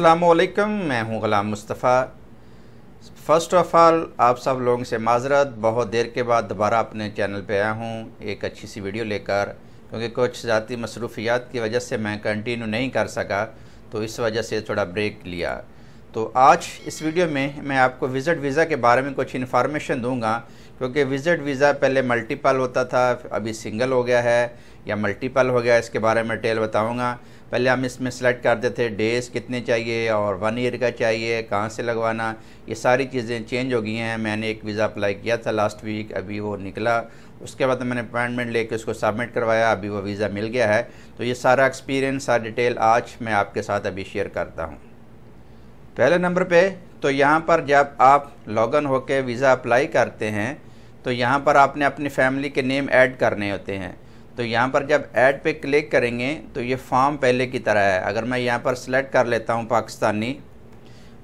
अस्सलामुअलैकुम, मैं हूं ग़ुलाम मुस्तफ़ा। फ़र्स्ट ऑफ़ ऑल आप सब लोगों से माज़रत, बहुत देर के बाद दोबारा अपने चैनल पे आया हूं एक अच्छी सी वीडियो लेकर, क्योंकि कुछ ज़ाती मसरूफ़ियात की वजह से मैं कंटिन्यू नहीं कर सका, तो इस वजह से थोड़ा ब्रेक लिया। तो आज इस वीडियो में मैं आपको विज़िट वीज़ा के बारे में कुछ इन्फॉर्मेशन दूंगा, क्योंकि विज़िट वीज़ा पहले मल्टीपल होता था, अभी सिंगल हो गया है या मल्टीपल हो गया, इसके बारे में डिटेल बताऊंगा। पहले हम इसमें सेलेक्ट करते थे डेज़ कितने चाहिए और 1 ईयर का चाहिए, कहाँ से लगवाना, ये सारी चीज़ें चेंज हो गई हैं। मैंने एक वीज़ा अप्लाई किया था लास्ट वीक, अभी वो निकला, उसके बाद मैंने अपॉइंटमेंट लेके उसको सबमिट करवाया, अभी वो वीज़ा मिल गया है। तो ये सारा एक्सपीरियंस, सारी डिटेल आज मैं आपके साथ अभी शेयर करता हूँ। पहले नंबर पे तो यहाँ पर जब आप लॉगिन होकर वीज़ा अप्लाई करते हैं तो यहाँ पर आपने अपनी फैमिली के नेम ऐड करने होते हैं। तो यहाँ पर जब ऐड पे क्लिक करेंगे तो ये फॉर्म पहले की तरह है। अगर मैं यहाँ पर सिलेक्ट कर लेता हूँ पाकिस्तानी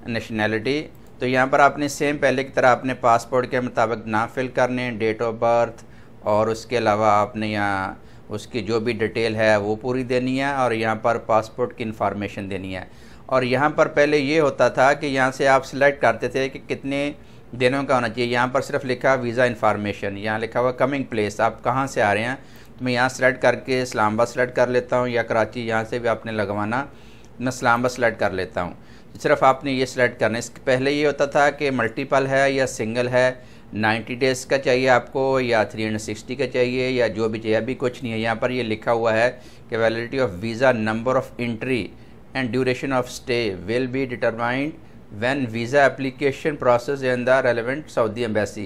नेशनैलिटी, तो यहाँ पर आपने सेम पहले की तरह अपने पासपोर्ट के मुताबिक नाम फिल करने, डेट ऑफ बर्थ, और उसके अलावा आपने यहाँ उसकी जो भी डिटेल है वो पूरी देनी है, और यहाँ पर पासपोर्ट की इन्फॉर्मेशन देनी है। और यहाँ पर पहले ये होता था कि यहाँ से आप सिलेक्ट करते थे कि कितने दिनों का होना चाहिए। यहाँ पर सिर्फ लिखा वीज़ा इन्फॉर्मेशन, यहाँ लिखा हुआ कमिंग प्लेस, आप कहाँ से आ रहे हैं। तो मैं यहाँ सेलेक्ट करके इस्लामाबाद सेलेक्ट कर लेता हूँ, या कराची, यहाँ से भी आपने लगवाना, मैं इस्लामाबाद सेलेक्ट कर लेता हूँ। सिर्फ आपने ये सिलेक्ट करना है। इसके पहले ये होता था कि मल्टीपल है या सिंगल है, 90 डेज़ का चाहिए आपको या 360 का चाहिए या जो भी चाहिए, अभी कुछ नहीं है। यहाँ पर ये लिखा हुआ है कि validity of visa, number of entry and duration of stay will be determined when visa application process in the relevant Saudi embassy।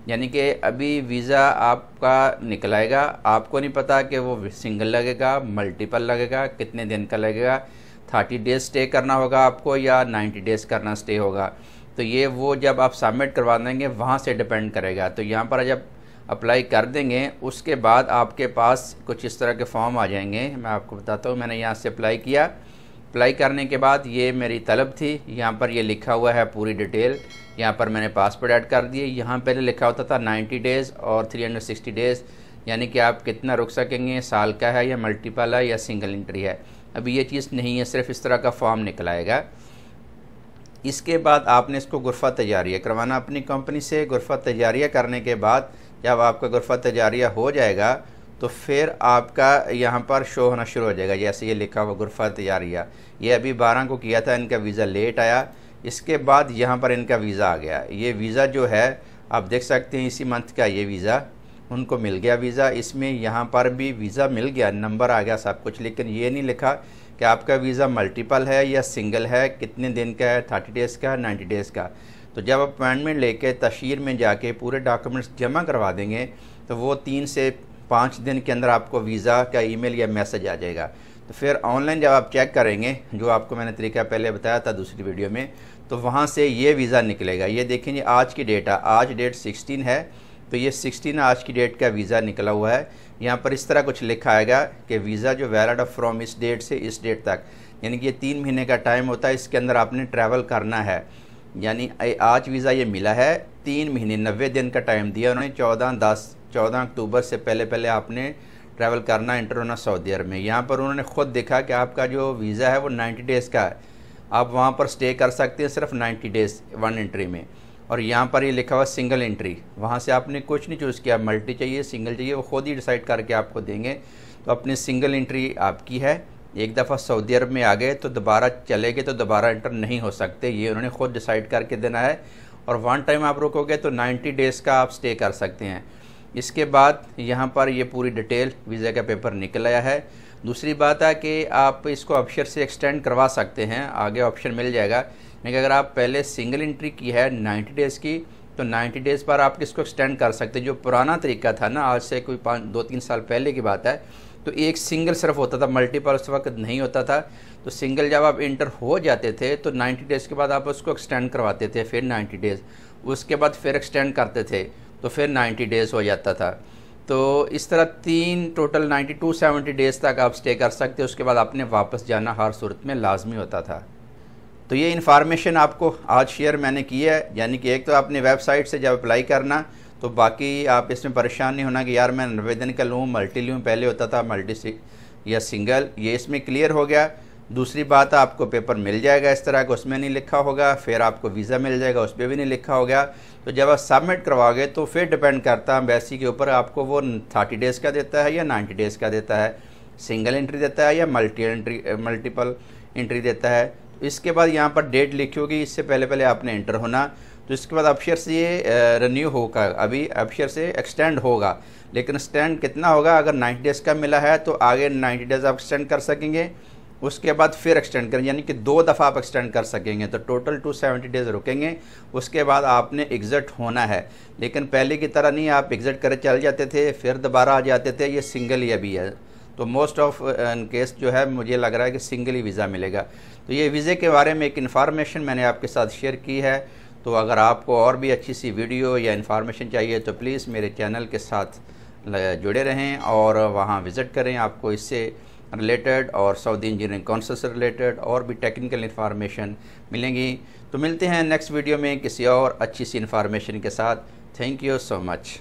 यानी कि अभी वीज़ा आपका निकल आएगा, आपको नहीं पता कि वो सिंगल लगेगा, मल्टीपल लगेगा, कितने दिन का लगेगा, 30 डेज़ स्टे करना होगा आपको या 90 डेज़ करना स्टे होगा। तो ये वो जब आप सबमिट करवा देंगे वहाँ से डिपेंड करेगा। तो यहाँ पर जब अप्लाई कर देंगे उसके बाद आपके पास कुछ इस तरह के फॉर्म आ जाएंगे। मैं आपको बताता हूँ, मैंने यहाँ से अप्लाई किया। अप्लाई करने के बाद ये मेरी तलब थी, यहाँ पर ये लिखा हुआ है पूरी डिटेल। यहाँ पर मैंने पासपोर्ट ऐड कर दिए। यहाँ पहले लिखा होता था 90 डेज़ और 360 डेज़, यानी कि आप कितना रुक सकेंगे, साल का है या मल्टीपल है या सिंगल एंट्री है। अभी ये चीज़ नहीं है, सिर्फ इस तरह का फॉर्म निकल आएगा। इसके बाद आपने इसको गुरफ़ा तजारिया करवाना अपनी कंपनी से। गुरफ़ा तजारिया करने के बाद जब आपका गुरफ़ा तजारिया हो जाएगा तो फिर आपका यहाँ पर शो होना शुरू हो जाएगा, जैसे ये लिखा हुआ गुरफ़ा तैयारिया। ये अभी 12 को किया था, इनका वीज़ा लेट आया। इसके बाद यहाँ पर इनका वीज़ा आ गया। ये वीज़ा जो है आप देख सकते हैं, इसी मंथ का ये वीज़ा उनको मिल गया वीज़ा। इसमें यहाँ पर भी वीज़ा मिल गया, नंबर आ गया, सब कुछ, लेकिन ये नहीं लिखा कि आपका वीज़ा मल्टीपल है या सिंगल है, कितने दिन का है, 30 डेज़ का, 90 डेज़ का। तो जब अपॉइंटमेंट लेके तशहीर में जाके पूरे डॉक्यूमेंट्स जमा करवा देंगे तो वो 3 से 5 दिन के अंदर आपको वीज़ा का ईमेल या मैसेज आ जाएगा। तो फिर ऑनलाइन जब आप चेक करेंगे, जो आपको मैंने तरीका पहले बताया था दूसरी वीडियो में, तो वहाँ से ये वीज़ा निकलेगा। ये देखेंगे आज की डेट है, आज डेट 16 है, तो ये 16 आज की डेट का वीज़ा निकला हुआ है। यहाँ पर इस तरह कुछ लिखा आएगा कि वीज़ा जो वैलिड फ्रॉम इस डेट से इस डेट तक, यानी कि ये 3 महीने का टाइम होता है, इसके अंदर आपने ट्रैवल करना है। यानी आज वीज़ा ये मिला है, 3 महीने 90 दिन का टाइम दिया उन्होंने। 14 अक्टूबर से पहले आपने ट्रैवल करना, एंटर होना सऊदी अरब में। यहाँ पर उन्होंने ख़ुद देखा कि आपका जो वीज़ा है वो 90 डेज़ का है, आप वहाँ पर स्टे कर सकते हैं सिर्फ 90 डेज़ 1 एंट्री में। और यहाँ पर ये लिखा हुआ सिंगल एंट्री, वहाँ से आपने कुछ नहीं चूज़ किया, मल्टी चाहिए, सिंगल चाहिए, वो ख़ुद ही डिसाइड करके आपको देंगे। तो अपनी सिंगल एंट्री आपकी है। एक दफ़ा सऊदी अरब में आ गए तो दोबारा चले गए तो दोबारा एंटर नहीं हो सकते, ये उन्होंने ख़ुद डिसाइड करके देना है। और 1 टाइम आप रुकोगे तो 90 डेज़ का आप स्टे कर सकते हैं। इसके बाद यहाँ पर ये पूरी डिटेल वीज़ा का पेपर निकल आया है। दूसरी बात है कि आप इसको ऑप्शन से एक्सटेंड करवा सकते हैं, आगे ऑप्शन मिल जाएगा। लेकिन अगर आप पहले सिंगल एंट्री की है 90 डेज़ की, तो 90 डेज़ पर आप इसको एक्सटेंड कर सकते हैं। जो पुराना तरीका था ना, आज से कोई 2-3 साल पहले की बात है, तो एक सिंगल सिर्फ होता था, मल्टीपल उस वक्त नहीं होता था। तो सिंगल जब आप इंटर हो जाते थे तो 90 डेज़ के बाद आप उसको एक्सटेंड करवाते थे, फिर 90 डेज़, उसके बाद फिर एक्सटेंड करते थे, तो फिर 90 डेज़ हो जाता था। तो इस तरह 3 टोटल 70 डेज़ तक आप स्टे कर सकते, उसके बाद आपने वापस जाना हर सूरत में लाजमी होता था। तो ये इन्फॉर्मेशन आपको आज शेयर मैंने की है। यानी कि एक तो आपने वेबसाइट से जब अप्लाई करना, तो बाकी आप इसमें परेशान नहीं होना कि यार मैं 90 दिन का लूँ, मल्टी लूँ, पहले होता था मल्टी या सिंगल, ये इसमें क्लियर हो गया। दूसरी बात, आपको पेपर मिल जाएगा इस तरह का, उसमें नहीं लिखा होगा, फिर आपको वीज़ा मिल जाएगा, उस पर भी नहीं लिखा होगा। तो जब आप सबमिट करवाओगे तो फिर डिपेंड करता है एम्बेसी के ऊपर, आपको वो 30 डेज़ का देता है या 90 डेज़ का देता है, सिंगल एंट्री देता है या मल्टीपल एंट्री देता है। तो इसके बाद यहाँ पर डेट लिखी होगी, इससे पहले आपने एंटर होना। तो इसके बाद अफशर से ये रिन्यू होगा, अभी अफशर से एक्सटेंड होगा, लेकिन एक्सटेंड कितना होगा? अगर 90 डेज़ का मिला है तो आगे 90 डेज़ आप एक्सटेंड कर सकेंगे, उसके बाद फिर एक्सटेंड करेंगे, यानी कि 2 दफ़ा आप एक्सटेंड कर सकेंगे। तो टोटल 270 डेज़ रुकेंगे, उसके बाद आपने एग्ज़िट होना है। लेकिन पहले की तरह नहीं आप एग्ज़िट कर चल जाते थे फिर दोबारा आ जाते थे, ये सिंगल ही अभी है। तो मोस्ट ऑफ केस जो है मुझे लग रहा है कि सिंगल ही वीज़ा मिलेगा। तो ये वीज़े के बारे में एक इन्फॉर्मेशन मैंने आपके साथ शेयर की है। तो अगर आपको और भी अच्छी सी वीडियो या इन्फॉर्मेशन चाहिए तो प्लीज़ मेरे चैनल के साथ जुड़े रहें और वहाँ विज़िट करें। आपको इससे रिलेटेड और सऊदी इंजीनियरिंग काउंसिल से रिलेटेड और भी टेक्निकल इन्फॉर्मेशन मिलेंगी। तो मिलते हैं नेक्स्ट वीडियो में किसी और अच्छी सी इन्फॉर्मेशन के साथ। Thank you so much.